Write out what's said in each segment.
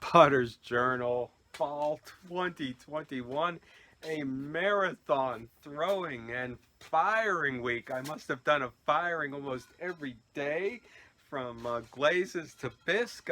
Potter's Journal, Fall 2021, a marathon throwing and firing week. I must have done a firing almost every day from glazes to bisque.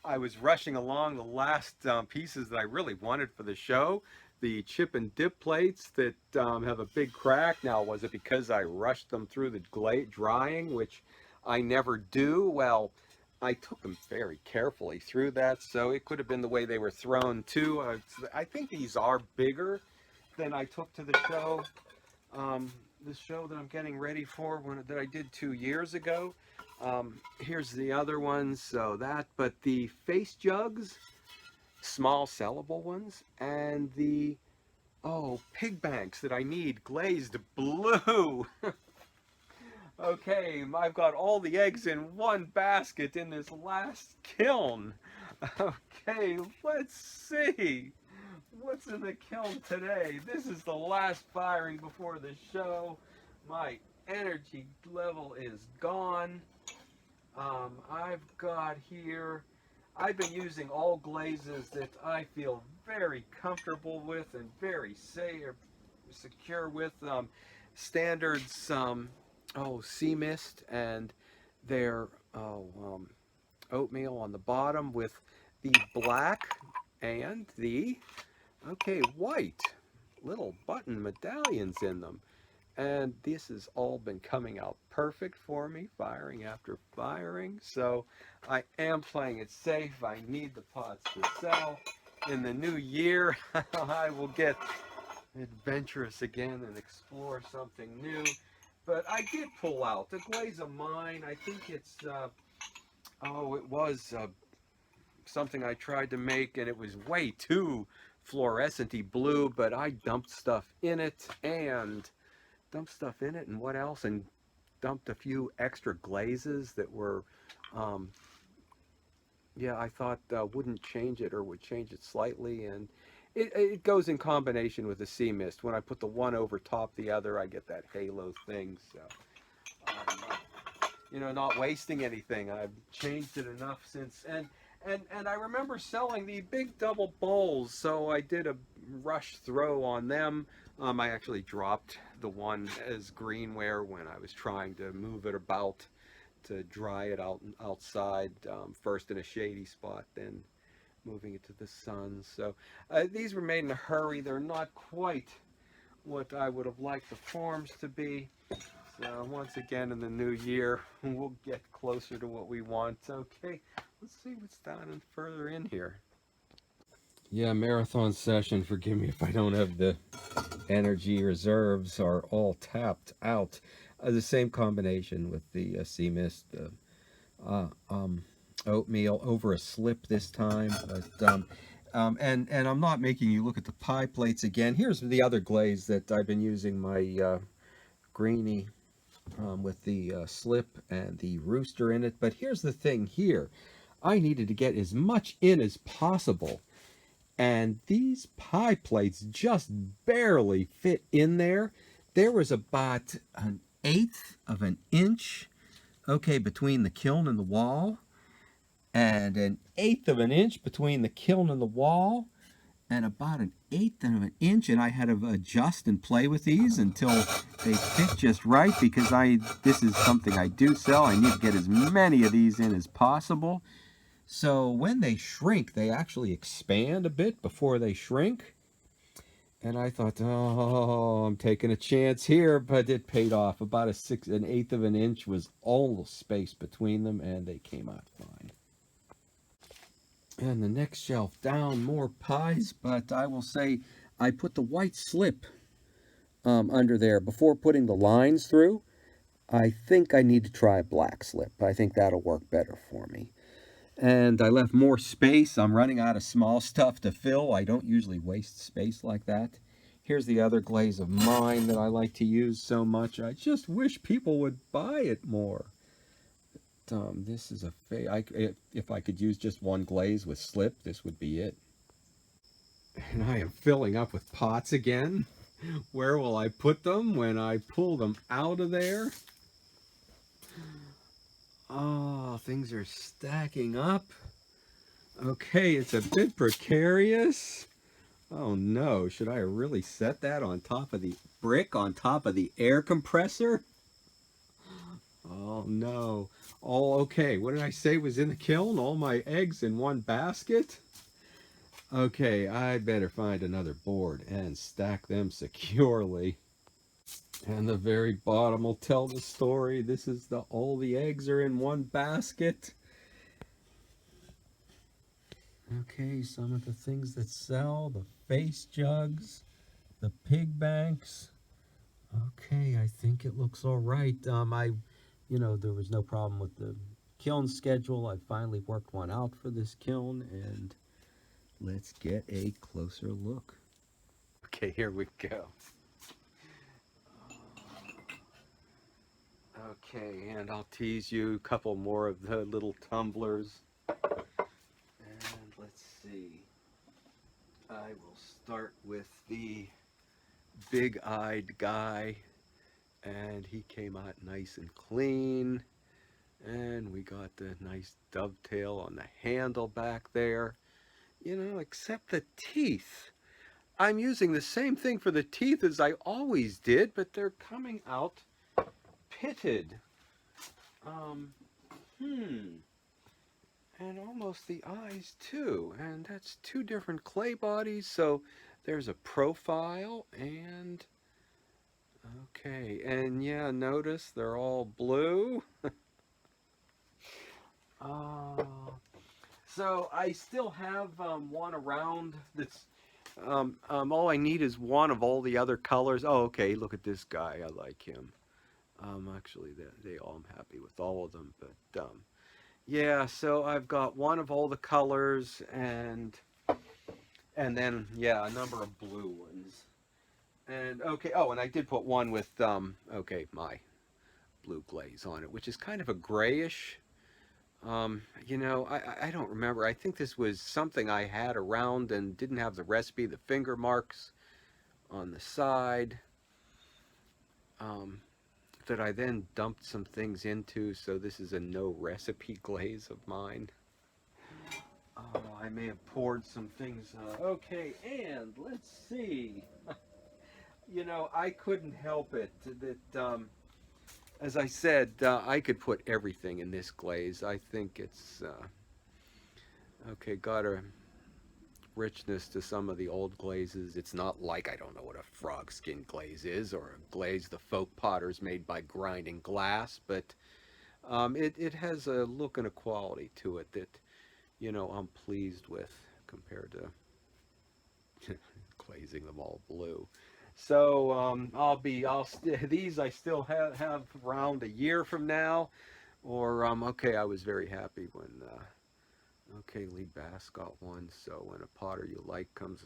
I was rushing along the last pieces that I really wanted for the show. The chip and dip plates that have a big crack. Now, was it because I rushed them through the drying, which I never do? Well, I took them very carefully through that, so it could have been the way they were thrown too. I think these are bigger than I took to the show. The show that I'm getting ready for, that I did 2 years ago. Here's the other ones, so but the face jugs, small sellable ones, and the, pig banks that I need glazed blue. Okay, I've got all the eggs in one basket in this last kiln. Okay, let's see. What's in the kiln today? This is the last firing before the show. My energy level is gone. I've got here, I've been using all glazes that I feel very comfortable with and very secure with. Standards, sea mist, and their oatmeal on the bottom with the black and the white little button medallions in them. And this has all been coming out perfect for me, firing after firing. So I am playing it safe. I need the pots to sell. In the new year, I will get adventurous again and explore something new. But I did pull out the glaze of mine. I think it was something I tried to make, and it was way too fluorescent-y blue, but I dumped stuff in it, and what else? And dumped a few extra glazes that were, I thought wouldn't change it or would change it slightly, and it goes in combination with the sea mist. When I put the one over top the other, I get that halo thing. So, not wasting anything. I've changed it enough since, and I remember selling the big double bowls, so I did a rush throw on them. I actually dropped the one as greenware when I was trying to move it about to dry it outside, first in a shady spot, then moving it to the sun. So these were made in a hurry. They're not quite what I would have liked the forms to be. So once again in the new year, we'll get closer to what we want. Okay, let's see what's down and further in here. Yeah, marathon session. Forgive me if I don't have the energy reserves are all tapped out. The same combination with the sea mist, oatmeal over a slip this time. But and I'm not making you look at the pie plates again. Here's the other glaze that I've been using, my greenie with the slip and the rooster in it. But here's the thing here. I needed to get as much in as possible, and these pie plates just barely fit in there. There was about 1/8 of an inch, between the kiln and the wall, and 1/8 of an inch between the kiln and the wall, and about 1/8 of an inch, and I had to adjust and play with these until they fit just right, because this is something I do sell. I need to get as many of these in as possible. So when they shrink, they actually expand a bit before they shrink. And I thought, oh, I'm taking a chance here, but it paid off. About 1/8 of an inch was all the space between them, and they came out fine. And the next shelf down, more pies, but I will say I put the white slip under there before putting the lines through. I think I need to try a black slip. I think that'll work better for me. And I left more space. I'm running out of small stuff to fill. I don't usually waste space like that. Here's the other glaze of mine that I like to use so much. I just wish people would buy it more. This is if I could use just one glaze with slip, this would be it. And I am filling up with pots again. Where will I put them when I pull them out of there? Oh, things are stacking up. Okay, it's a bit precarious. Oh no, should I really set that on top of the brick, on top of the air compressor? Oh no. Oh, okay, what did I say was in the kiln? All my eggs in one basket? Okay, I better find another board and stack them securely. And the very bottom will tell the story. This is the all the eggs are in one basket. Okay, some of the things that sell, the face jugs, the pig banks. Okay, I think it looks all right. There was no problem with the kiln schedule. I finally worked one out for this kiln, and let's get a closer look. Okay, here we go. Okay, and I'll tease you a couple more of the little tumblers. And let's see. I will start with the big-eyed guy, and he came out nice and clean. And we got the nice dovetail on the handle back there. Except the teeth. I'm using the same thing for the teeth as I always did, but they're coming out pitted. Um, And almost the eyes too. And that's two different clay bodies. So there's a profile and okay. And yeah, notice they're all blue. uh, so I still have one around that's all I need is one of all the other colors. Oh, okay. Look at this guy. I like him. Actually, they all, I'm happy with all of them, but yeah, so I've got one of all the colors and then yeah, a number of blue ones. And okay, oh, and I did put one with okay, my blue glaze on it, which is kind of a grayish. I don't remember. I think this was something I had around and didn't have the recipe, the finger marks on the side. That I then dumped some things into, so this is a no recipe glaze of mine. Oh, I may have poured some things. Okay, and let's see. I couldn't help it that, as I said, I could put everything in this glaze. I think it's, okay, got a richness to some of the old glazes. It's not like I don't know what a frog skin glaze is or a glaze the folk potters made by grinding glass, but it has a look and a quality to it that, I'm pleased with compared to glazing them all blue. So these I still have around a year from now, or okay, I was very happy when okay, Lee Bass got one. So when a potter you like comes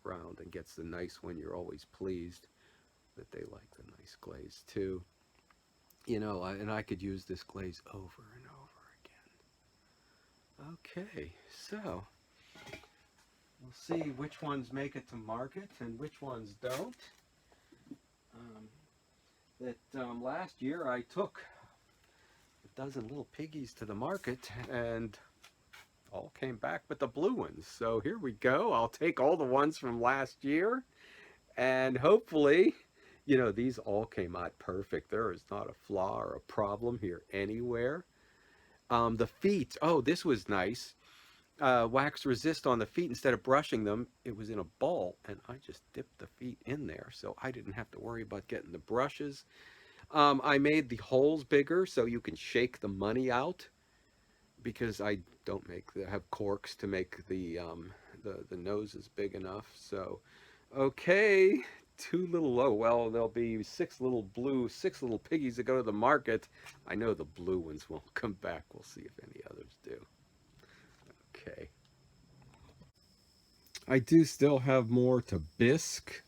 around and gets the nice one, you're always pleased that they like the nice glaze too. And I could use this glaze over and over again. Okay, so we'll see which ones make it to market and which ones don't. Last year I took a dozen little piggies to the market and all came back with the blue ones. So here we go. I'll take all the ones from last year and hopefully, these all came out perfect. There is not a flaw or a problem here anywhere. The feet, oh, this was nice. Wax resist on the feet. Instead of brushing them, it was in a ball, and I just dipped the feet in there, so I didn't have to worry about getting the brushes. I made the holes bigger so you can shake the money out because I don't have corks to make the noses big enough. So, okay, too little. Oh well, there'll be six little piggies that go to the market. I know the blue ones won't come back. We'll see if any others do. Okay. I do still have more to bisque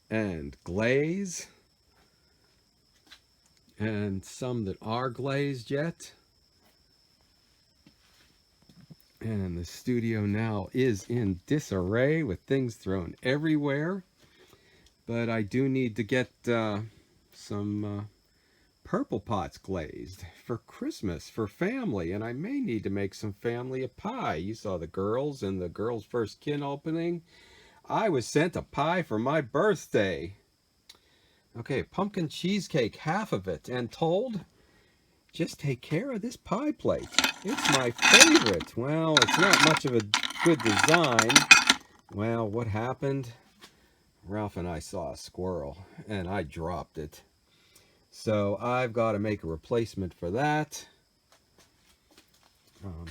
and glaze, and some that are glazed yet. And the studio now is in disarray with things thrown everywhere. But I do need to get some purple pots glazed for Christmas for family, and I may need to make some family a pie. You saw the girls in the girls' first kin opening. I was sent a pie for my birthday. Okay, pumpkin cheesecake, half of it, and told, just take care of this pie plate. It's my favorite. Well, it's not much of a good design. Well, what happened? Ralph and I saw a squirrel, and I dropped it. So I've got to make a replacement for that.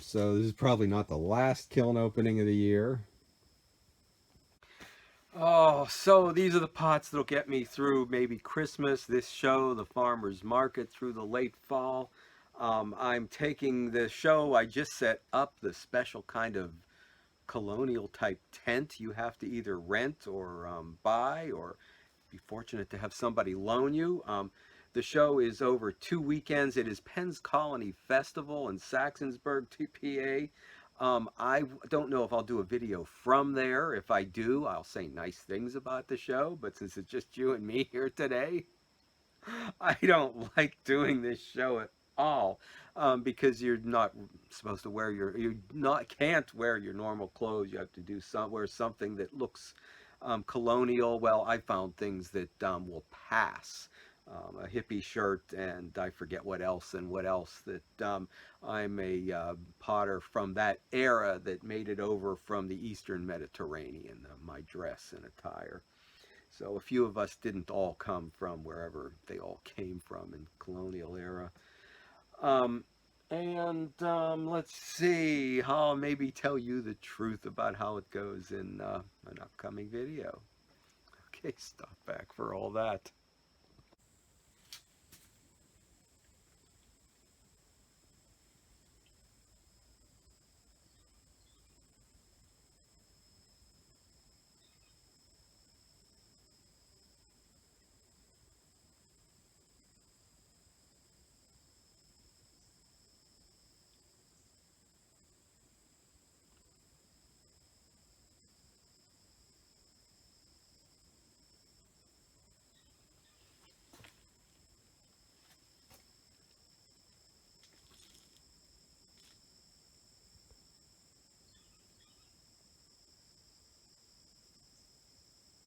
So this is probably not the last kiln opening of the year. Oh, so these are the pots that'll get me through maybe Christmas, this show, the farmer's market, through the late fall. I'm taking the show, I just set up the special kind of colonial type tent you have to either rent or buy, or be fortunate to have somebody loan you. The show is over 2 weekends. It is Penn's Colony Festival in Saxonsburg, TPA. I don't know if I'll do a video from there. If I do, I'll say nice things about the show. But since it's just you and me here today, I don't like doing this show at all, because you're not supposed to wear you not can't wear your normal clothes. You have to wear something that looks colonial. Well, I found things that will pass. A hippie shirt, and I forget what else and what else. That I'm a potter from that era that made it over from the Eastern Mediterranean. My dress and attire. So a few of us didn't all come from wherever they all came from in colonial era. Um, and let's see, I'll maybe tell you the truth about how it goes in an upcoming video. Okay, stop back for all that.